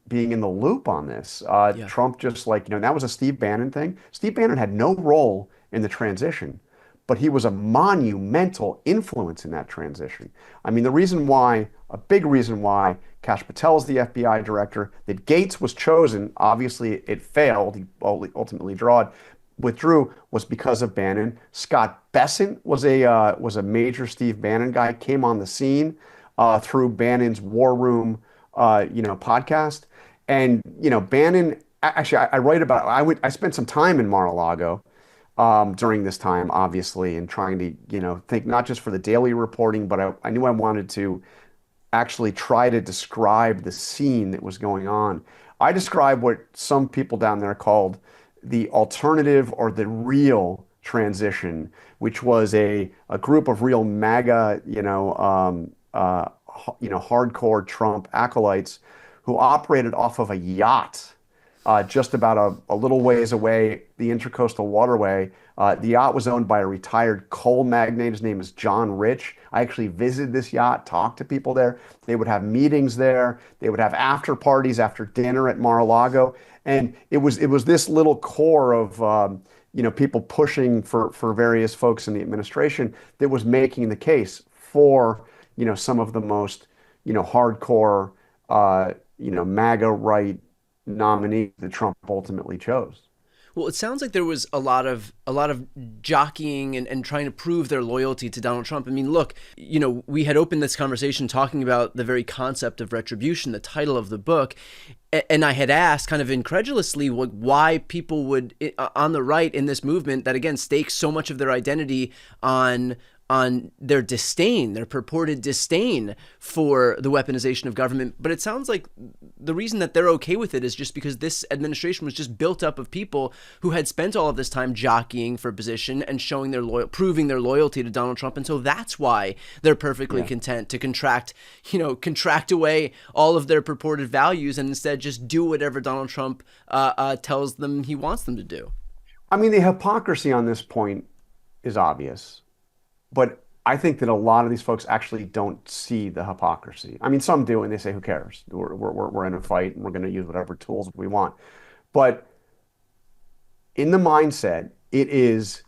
being in the loop on this. Yeah. Trump just that was a Steve Bannon thing. Steve Bannon had no role in the transition, but he was a monumental influence in that transition. I mean, a big reason why Kash Patel is the FBI director, that Gates was chosen, obviously it failed, he ultimately withdrew, was because of Bannon. Scott Bessent was a major Steve Bannon guy, came on the scene through Bannon's War Room podcast. And Bannon, actually, I write about, I spent some time in Mar-a-Lago during this time, obviously, and trying to think not just for the daily reporting, but I knew I wanted to actually try to describe the scene that was going on. I described what some people down there called the alternative, or the real transition, which was a group of real MAGA, hardcore Trump acolytes who operated off of a yacht just about a little ways away, the Intercoastal Waterway. The yacht was owned by a retired coal magnate. His name is John Rich. I actually visited this yacht, talked to people there. They would have meetings there. They would have after parties after dinner at Mar-a-Lago. And it was this little core of people pushing for various folks in the administration that was making the case for some of the most hardcore MAGA right nominee that Trump ultimately chose. Well, it sounds like there was a lot of jockeying and trying to prove their loyalty to Donald Trump. I mean, look, we had opened this conversation talking about the very concept of retribution, the title of the book, and I had asked kind of incredulously why people would on the right in this movement that again stakes so much of their identity on their disdain, their purported disdain for the weaponization of government. But it sounds like the reason that they're okay with it is just because this administration was just built up of people who had spent all of this time jockeying for position and showing proving their loyalty to Donald Trump. And so that's why they're perfectly content to contract away all of their purported values and instead just do whatever Donald Trump tells them he wants them to do. I mean, the hypocrisy on this point is obvious. But I think that a lot of these folks actually don't see the hypocrisy. I mean, some do, and they say, who cares? We're in a fight, and we're going to use whatever tools we want. But in the mindset, it is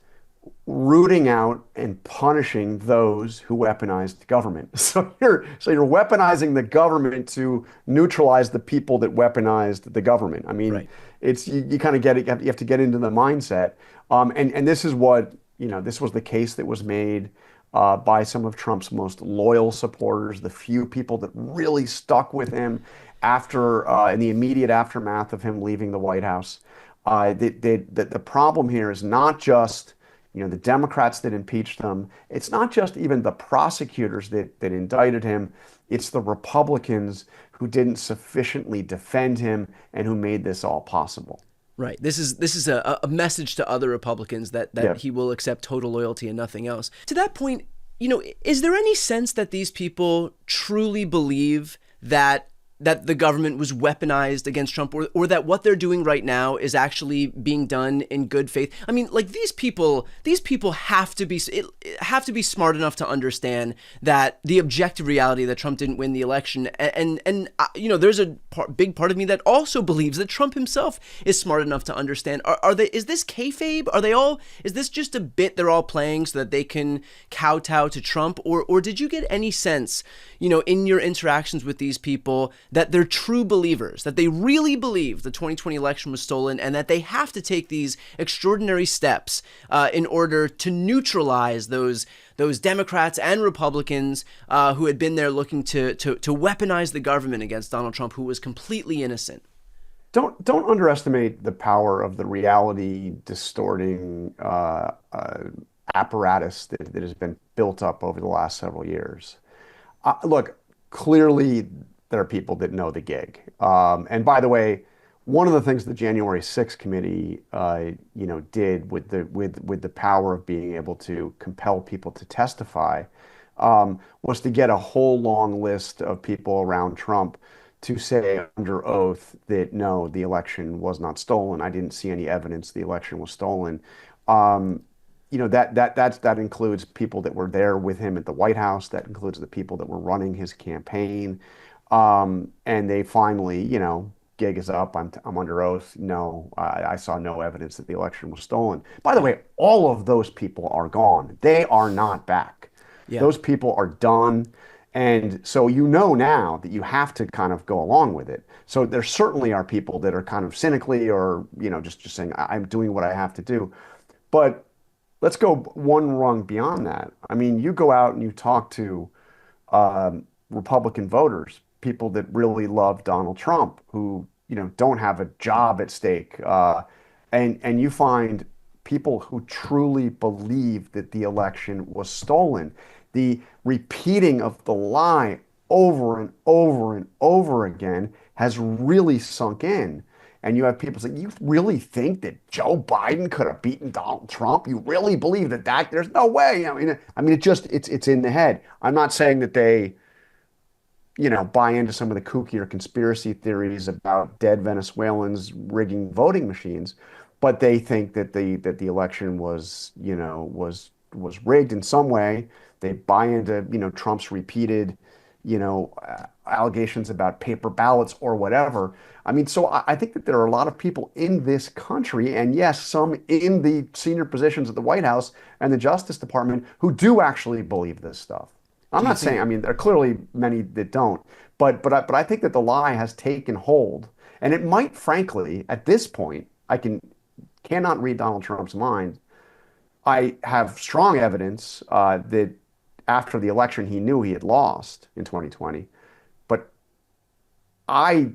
rooting out and punishing those who weaponize the government. So you're weaponizing the government to neutralize the people that weaponized the government. I mean, right. It's you kind of get it. You have to get into the mindset. And this is what. This was the case that was made by some of Trump's most loyal supporters, the few people that really stuck with him in the immediate aftermath of him leaving the White House. The problem here is not just the Democrats that impeached him. It's not just even the prosecutors that indicted him. It's the Republicans who didn't sufficiently defend him and who made this all possible. Right. This is a message to other Republicans that he will accept total loyalty and nothing else. To that point, is there any sense that these people truly believe that the government was weaponized against Trump or that what they're doing right now is actually being done in good faith? I mean, like these people have to be smart enough to understand that the objective reality that Trump didn't win the election. And there's a big part of me that also believes that Trump himself is smart enough to understand. Is this kayfabe? Is this just a bit they're all playing so that they can kowtow to Trump? Or did you get any sense, in your interactions with these people that they're true believers, that they really believe the 2020 election was stolen and that they have to take these extraordinary steps in order to neutralize those Democrats and Republicans who had been there looking to weaponize the government against Donald Trump, who was completely innocent? Don't underestimate the power of the reality distorting apparatus that has been built up over the last several years. Look, clearly there are people that know the gig. And by the way, one of the things the January 6th committee, did with the power of being able to compel people to testify, was to get a whole long list of people around Trump to say under oath that no, the election was not stolen. I didn't see any evidence the election was stolen. That includes people that were there with him at the White House. That includes the people that were running his campaign. And they finally, gig is up. I'm under oath. No, I saw no evidence that the election was stolen. By the way, all of those people are gone. They are not back. Yeah. Those people are done. And so now that you have to kind of go along with it. So there certainly are people that are kind of cynically or, just saying, I'm doing what I have to do. But let's go one rung beyond that. I mean, you go out and you talk to Republican voters, people that really love Donald Trump, who don't have a job at stake, and you find people who truly believe that the election was stolen. The repeating of the lie over and over and over again has really sunk in. And you have people saying, you really think that Joe Biden could have beaten Donald Trump? You really believe that? There's no way. I mean, it's in the head. I'm not saying that they buy into some of the kookier conspiracy theories about dead Venezuelans rigging voting machines, but they think that the election was rigged in some way. They buy into, Trump's repeated, allegations about paper ballots or whatever. I mean, so I think that there are a lot of people in this country, and yes, some in the senior positions at the White House and the Justice Department who do actually believe this stuff. I'm Do you not saying, think I mean, there are clearly many that don't, but I think that the lie has taken hold, and it might, frankly, at this point, cannot read Donald Trump's mind. I have strong evidence that after the election, he knew he had lost in 2020. But I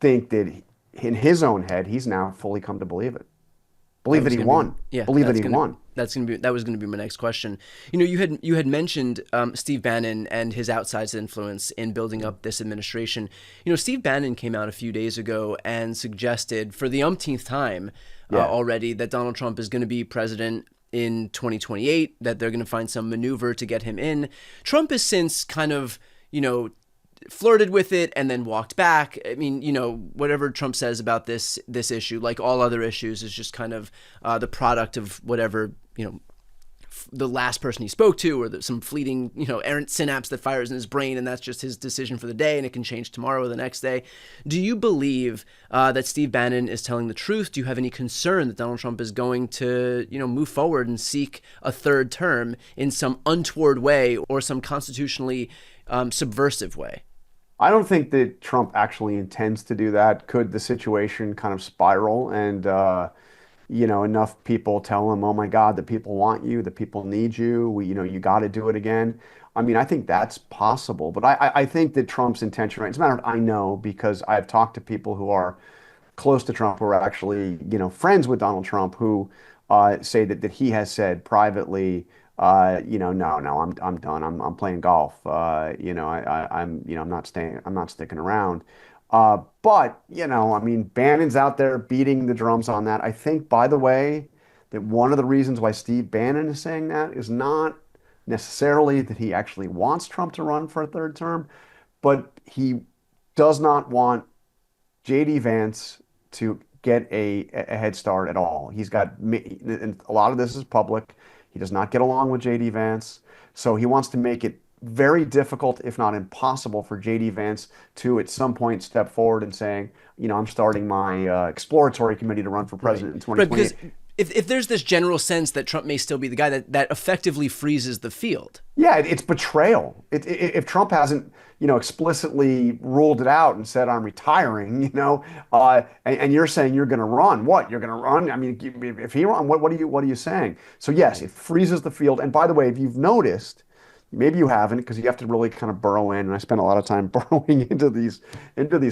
think that in his own head, he's now fully come to believe it. that Believe that was he going to be won. yeah, Believe that he won. that was going to be my next question. You had mentioned Steve Bannon and his outsized influence in building up this administration. Steve Bannon came out a few days ago and suggested for the umpteenth time Yeah. already that Donald Trump is going to be president in 2028, that they're going to find some maneuver to get him in. Trump has since kind of, flirted with it and then walked back. I mean, whatever Trump says about this issue, like all other issues, is just kind of the product of whatever, the last person he spoke to, or some fleeting, errant synapse that fires in his brain, and that's just his decision for the day, and it can change tomorrow or the next day. Do you believe that Steve Bannon is telling the truth? Do you have any concern that Donald Trump is going to, move forward and seek a third term in some untoward way or some constitutionally subversive way? I don't think that Trump actually intends to do that. Could the situation kind of spiral and, enough people tell him, oh my God, the people want you, the people need you, you got to do it again. I mean, I think that's possible, but I think that Trump's intention, right? As a matter of fact, I know because I've talked to people who are close to Trump, who are actually, friends with Donald Trump, who say that he has said privately, no, I'm done. I'm playing golf. I'm not sticking around. But I mean, Bannon's out there beating the drums on that. I think, by the way, that one of the reasons why Steve Bannon is saying that is not necessarily that he actually wants Trump to run for a third term, but he does not want JD Vance to get a head start at all. And a lot of this is public. He does not get along with JD Vance. So he wants to make it very difficult, if not impossible, for JD Vance to at some point step forward and saying, I'm starting my exploratory committee to run for president in Right, 2028. because if there's this general sense that Trump may still be the guy, that effectively freezes the field. Yeah, it's betrayal. If Trump hasn't, explicitly ruled it out and said, I'm retiring, and you're saying you're going to run, what? You're going to run? I mean, if he run, what are you saying? So yes, it freezes the field. And by the way, if you've noticed, maybe you haven't, because you have to really kind of burrow in, and I spend a lot of time burrowing into these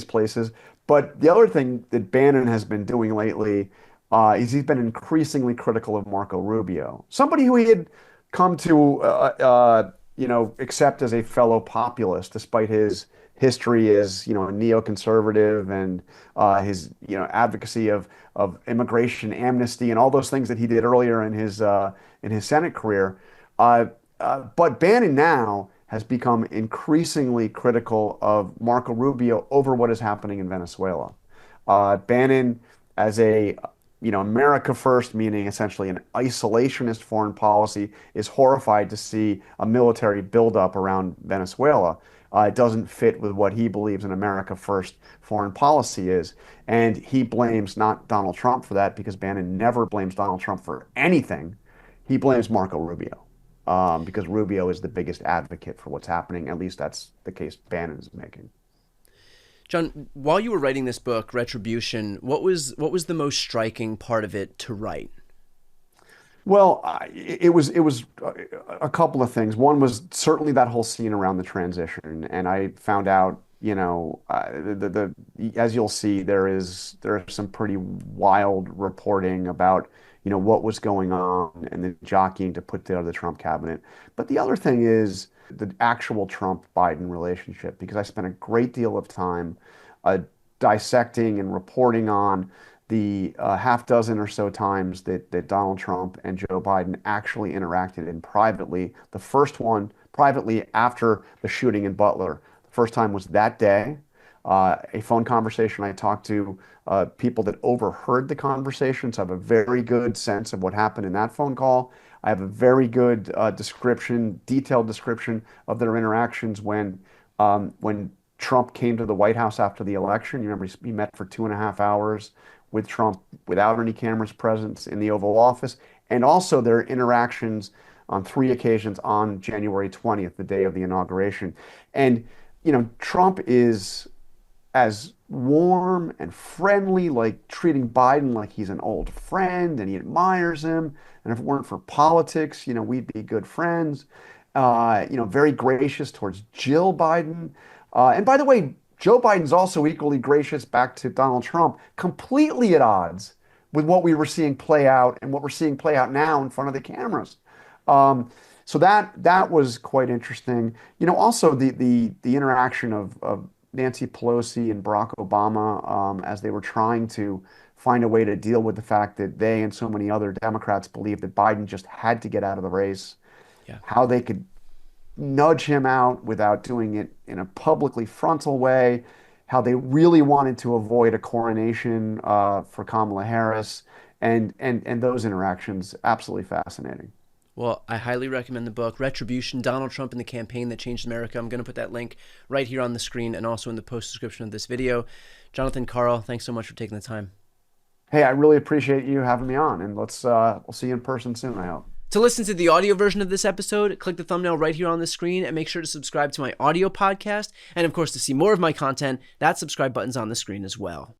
places. But the other thing that Bannon has been doing lately is he's been increasingly critical of Marco Rubio, somebody who he had come to accept as a fellow populist, despite his history as a neoconservative and his advocacy of immigration amnesty and all those things that he did earlier in his Senate career. But Bannon now has become increasingly critical of Marco Rubio over what is happening in Venezuela. Bannon, as a America first, meaning essentially an isolationist foreign policy, is horrified to see a military buildup around Venezuela. It doesn't fit with what he believes an America first foreign policy is. And he blames not Donald Trump for that, because Bannon never blames Donald Trump for anything. He blames Marco Rubio. Because Rubio is the biggest advocate for what's happening. At least that's the case Bannon is making. John, while you were writing this book, Retribution, what was the most striking part of it to write? Well, it was a couple of things. One was certainly that whole scene around the transition, and I found out, as you'll see, there's some pretty wild reporting about what was going on and the jockeying to put together the Trump cabinet. But the other thing is the actual Trump-Biden relationship, because I spent a great deal of time dissecting and reporting on the half dozen or so times that Donald Trump and Joe Biden actually interacted in privately. The first one privately after the shooting in Butler. The First time was that day. A phone conversation. I talked to people that overheard the conversation, so I have a very good sense of what happened in that phone call. I have a very good detailed description of their interactions when Trump came to the White House after the election. You remember he met for 2.5 hours with Trump without any cameras present in the Oval Office, and also their interactions on 3 occasions on January 20th, the day of the inauguration. And, Trump is as warm and friendly, like treating Biden like he's an old friend and he admires him. And if it weren't for politics, we'd be good friends. Very gracious towards Jill Biden. And by the way, Joe Biden's also equally gracious back to Donald Trump, completely at odds with what we were seeing play out and what we're seeing play out now in front of the cameras. So that was quite interesting. Also the interaction of Nancy Pelosi and Barack Obama as they were trying to find a way to deal with the fact that they and so many other Democrats believed that Biden just had to get out of the race. Yeah. How they could nudge him out without doing it in a publicly frontal way, how they really wanted to avoid a coronation for Kamala Harris, and those interactions, absolutely fascinating. Well, I highly recommend the book, Retribution, Donald Trump and the Campaign That Changed America. I'm going to put that link right here on the screen and also in the post description of this video. Jonathan, Karl, thanks so much for taking the time. Hey, I really appreciate you having me on, and we'll see you in person soon, I hope. To listen to the audio version of this episode, click the thumbnail right here on the screen and make sure to subscribe to my audio podcast. And of course, to see more of my content, that subscribe button's on the screen as well.